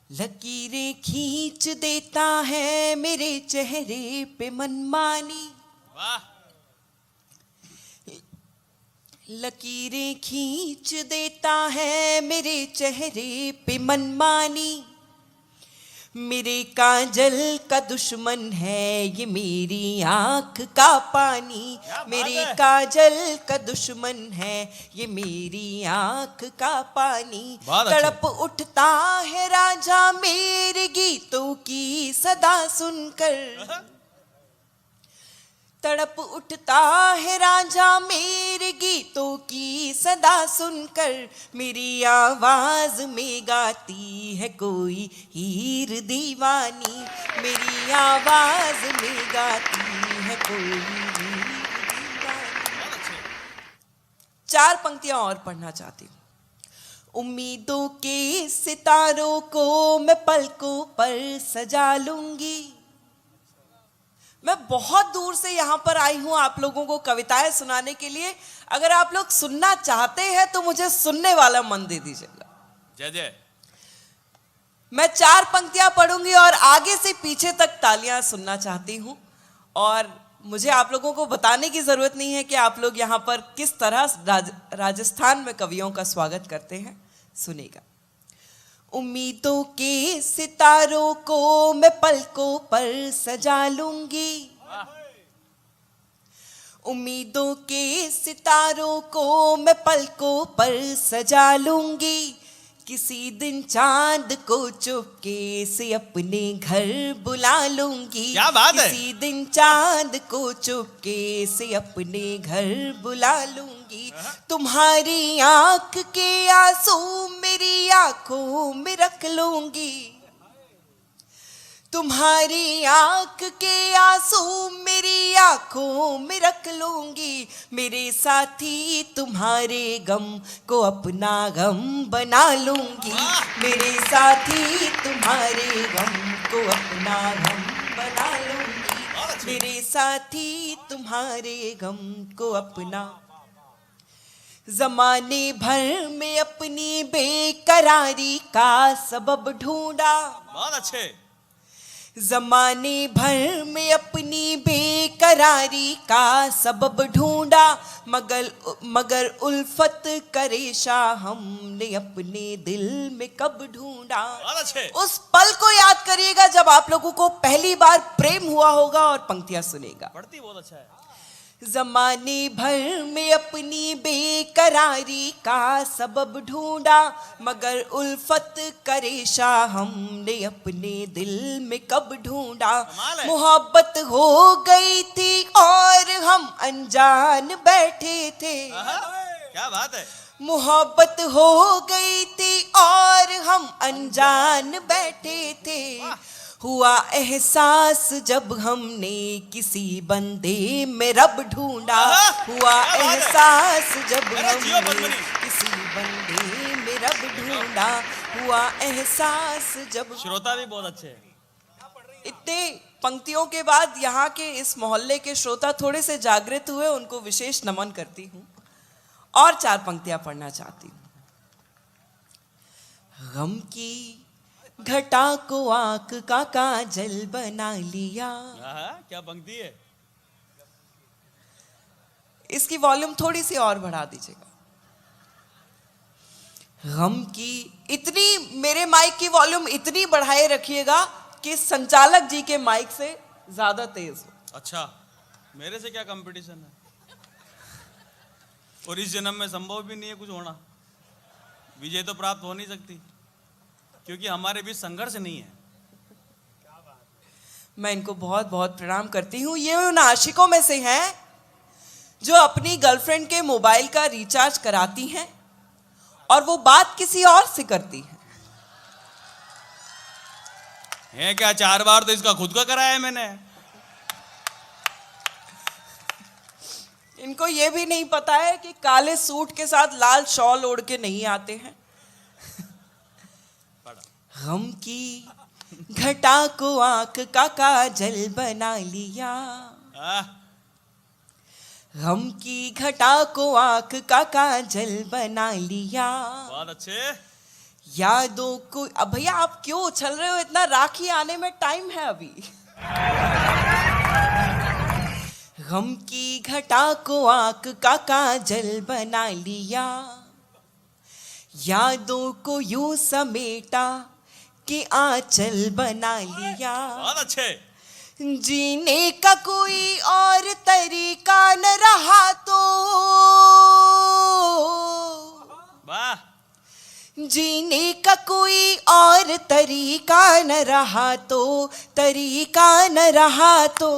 लकीरें खींच देता है मेरे चेहरे पे मनमानी। वाह। लकीरें खींच देता है मेरे चेहरे पे मनमानी। मेरे काजल का दुश्मन है ये मेरी आंख का पानी। मेरे काजल का दुश्मन है ये मेरी आंख का पानी। तड़प उठता है राजा मेरे गीतों की सदा सुनकर। तड़प उठता है राजा मेरे गीतों की सदा सुनकर। मेरी आवाज में गाती है कोई हीर दीवानी। मेरी आवाज में गाती है कोई हीर दीवानी। 4 पंक्तियां और पढ़ना चाहती हूँ। उम्मीदों के सितारों को मैं पलकों पर सजा लूंगी। मैं बहुत दूर से यहाँ पर आई हूँ आप लोगों को कविताएं सुनाने के लिए। अगर आप लोग सुनना चाहते हैं तो मुझे सुनने वाला मन दे दीजिएगा। जय जय। मैं 4 पंक्तियां पढ़ूंगी और आगे से पीछे तक तालियां सुनना चाहती हूँ। और मुझे आप लोगों को बताने की जरूरत नहीं है कि आप लोग यहाँ पर किस तरह राजस्थान में कवियों का स्वागत करते हैं। सुनेगा। उम्मीदों के सितारों को मैं पलकों पर सजा लूंगी। उम्मीदों के सितारों को मैं पलकों पर सजा लूंगी। किसी दिन चांद को चुपके से अपने घर बुला लूंगी। क्या बात है? किसी दिन चांद को चुपके से अपने घर बुला लूंगी। तुम्हारी आंख के आंसू मेरी आंखों में रख लूंगी। तुम्हारी आंख के आंसू मेरी आंखों में रख लूंगी। मेरे साथी तुम्हारे गम को अपना गम बना लूंगी। मेरे साथी तुम्हारे गम को अपना गम बना लूंगी। मेरे साथी तुम्हारे गम को अपना। जमाने भर में अपनी बेकरारी का सबब ढूंढा। बहुत अच्छे। जमाने भर में अपनी बेकरारी का सबब ढूंढा। मगर उल्फत करेशा हमने अपने दिल में कब ढूंढा। उस पल को याद करिएगा जब आप लोगों को पहली बार प्रेम हुआ होगा और पंक्तियां सुनेगा। पढ़ती बहुत अच्छा है। जमाने भर में अपनी बेकरारी का सबब ढूंढा। मगर उल्फत करेशा हमने अपने दिल में कब ढूंढा। मोहब्बत हो गई थी और हम अनजान बैठे थे। क्या बात है। मोहब्बत हो गई थी और हम अनजान बैठे थे। हुआ एहसास जब हमने किसी बंदे में रब ढूंढा। हुआ एहसास जब हमने किसी बंदे में रब ढूंढा। हुआ एहसास जब। श्रोता भी बहुत अच्छे हैं। इतने पंक्तियों के बाद यहाँ के इस मोहल्ले के श्रोता थोड़े से जागृत हुए, उनको विशेष नमन करती हूँ। और 4 पंक्तियां पढ़ना चाहती हूँ। गम की घटा को आंख का काजल बना लिया। क्या पंक्ति है। इसकी वॉल्यूम थोड़ी सी और बढ़ा दीजिएगा। गम की इतनी, मेरे माइक की वॉल्यूम इतनी बढ़ाए रखिएगा कि संचालक जी के माइक से ज्यादा तेज हो। अच्छा, मेरे से क्या कंपटीशन है। और इस जन्म में संभव भी नहीं है कुछ होना। विजय तो प्राप्त हो नहीं सकती क्योंकि हमारे बीच संघर्ष नहीं है। मैं इनको बहुत बहुत प्रणाम करती हूँ। ये उन आशिकों में से हैं जो अपनी गर्लफ्रेंड के मोबाइल का रिचार्ज कराती हैं और वो बात किसी और से करती हैं। है क्या, 4 बार तो इसका खुद का कराया है मैंने। इनको ये भी नहीं पता है कि काले सूट के साथ लाल शॉल ओढ़ के नहीं आते हैं। गम की घटा को आंख का काजल बना लिया। गम की घटा को आंख का काजल बना लिया। बहुत अच्छे। यादों को। अब भैया आप क्यों उछल रहे हो इतना, राखी आने में टाइम है अभी। गम की घटा को आंख का काजल बना लिया, यादों को यूं समेटा कि आंचल बना लिया। बहुत अच्छे। जीने का कोई और तरीका न रहा तो, वाह। जीने का कोई और तरीका न रहा तो, तरीका न रहा तो,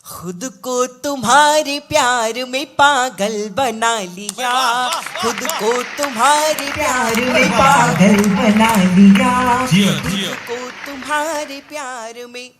खुद को तुम्हारे प्यार में पागल बना लिया, खुद को तुम्हारे प्यार में पागल बना लिया, खुद को तुम्हारे प्यार में।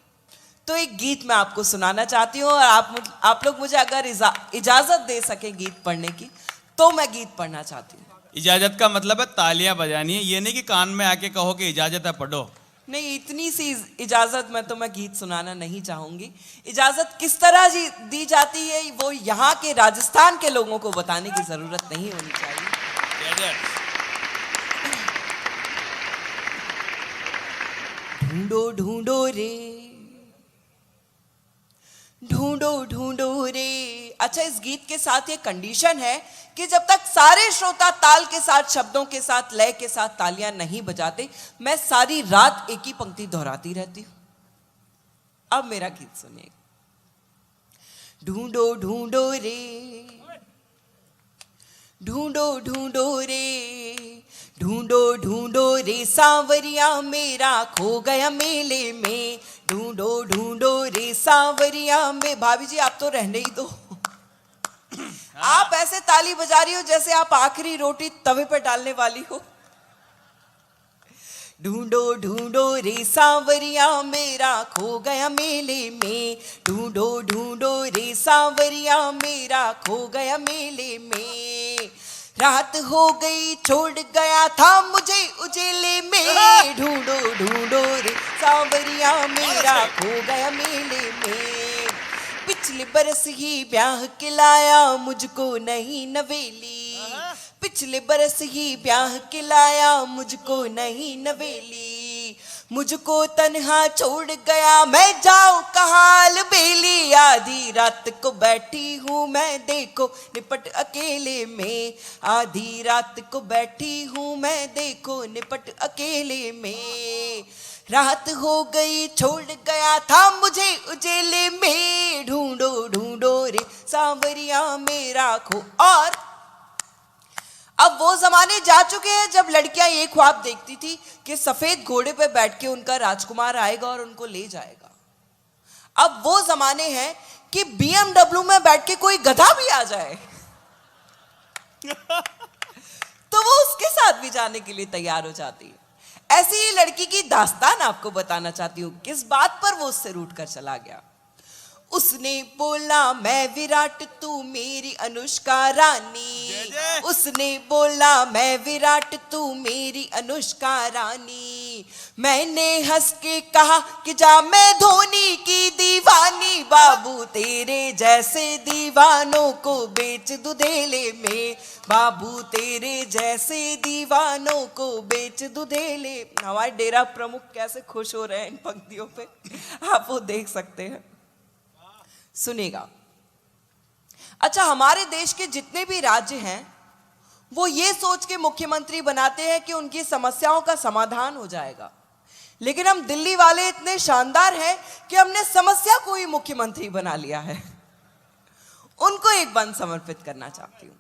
तो एक गीत मैं आपको सुनाना चाहती हूँ, और आप लोग मुझे अगर इजाजत दे सके गीत पढ़ने की, तो मैं गीत पढ़ना चाहती हूँ। इजाजत का मतलब है तालियां बजानी है, ये नहीं कि कान में आके कहो कि इजाजत है पढ़ो। नहीं, इतनी सी इजाजत में तो मैं गीत सुनाना नहीं चाहूंगी। इजाजत किस तरह दी जाती है वो यहाँ के राजस्थान के लोगों को बताने की जरूरत नहीं होनी चाहिए। ढूंढो ढूंढो रे, ढूंढो ढूंढो रे। अच्छा, इस गीत के साथ ये कंडीशन है कि जब तक सारे श्रोता ताल के साथ, शब्दों के साथ, लय के साथ तालियां नहीं बजाते, मैं सारी रात एक ही पंक्ति दोहराती रहती हूं। अब मेरा गीत सुनिए। ढूंढो ढूंढो रे, ढूंढो ढूंढो रे, ढूंढो ढूंढो रे, सांवरिया मेरा खो गया मेले में, ढूंढो ढूंढो रे सांवरिया में। भाभी जी आप तो रहने ही दो। आप ऐसे ताली बजा रही हो जैसे आप आखिरी रोटी तवे पे डालने वाली हो। ढूंढो ढूंढो रे सांवरिया मेरा खो गया मेले में, ढूंढो ढूंढो रे सांवरिया मेरा खो गया मेले में। रात हो गई छोड़ गया था मुझे उजेले में, ढूंढो ढूंढो रे सांवरिया मेरा खो गया मेले में। पिछले बरस ही ब्याह खिलाया मुझको नहीं नवेली, पिछले बरस ही ब्याह खिलाया मुझको नहीं नवेली। मुझको तन्हा छोड़ गया मैं जाऊं कहाँ अलबेली, आधी रात को बैठी हूँ मैं देखो निपट अकेले में, आधी रात को बैठी हूँ मैं देखो निपट अकेले में। रात हो गई छोड़ गया था मुझे उजेले में, ढूंढो ढूंढो रे सांवरिया मेरा खो। और अब वो जमाने जा चुके हैं जब लड़कियां ये ख्वाब देखती थी कि सफेद घोड़े पे बैठ के उनका राजकुमार आएगा और उनको ले जाएगा। अब वो जमाने हैं कि BMW में बैठ के कोई गधा भी आ जाए तो वो उसके साथ भी जाने के लिए तैयार हो जाती है। ऐसी ही लड़की की दास्तान आपको बताना चाहती हूँ, किस बात पर वो उससे रूठ कर चला गया। उसने बोला मैं विराट तू मेरी अनुष्का रानी, उसने बोला मैं विराट तू मेरी अनुष्का रानी। मैंने हंस के कहा कि जा मैं धोनी की दीवानी, बाबू तेरे जैसे दीवानों को बेच दूं धेले में, बाबू तेरे जैसे दीवानों को बेच दूं धेले। हमारे डेरा प्रमुख कैसे खुश हो रहे हैं इन पंक्तियों पे, आप वो देख सकते हैं। सुनेगा। अच्छा, हमारे देश के जितने भी राज्य हैं वो ये सोच के मुख्यमंत्री बनाते हैं कि उनकी समस्याओं का समाधान हो जाएगा, लेकिन हम दिल्ली वाले इतने शानदार हैं कि हमने समस्या को ही मुख्यमंत्री बना लिया है। उनको एक बंद समर्पित करना चाहती हूँ।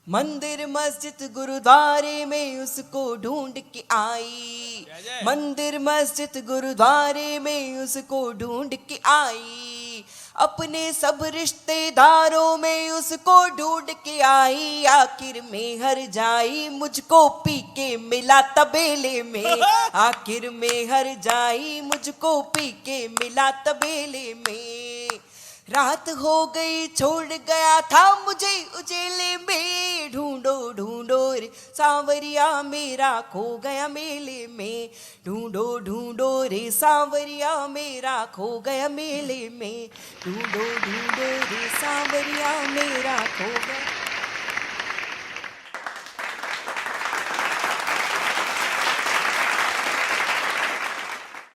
मंदिर मस्जिद गुरुद्वारे में उसको ढूंढ के आई, मंदिर मस्जिद गुरुद्वारे में उसको ढूंढ के आई, अपने सब रिश्तेदारों में उसको ढूंढ के आई, आखिर में हर जाई मुझको पी के मिला तबेले में, आखिर में हर जाई मुझको पी के मिला तबेले में। रात हो गई छोड़ गया था मुझे उजेले में, ढूंढो ढूंढो रे सांवरिया मेरा खो गया मेले में, ढूंढो ढूंढो रे सांवरिया मेरा खो गया मेले में, ढूंढो ढूंढो रे सांवरिया मेरा खो गया।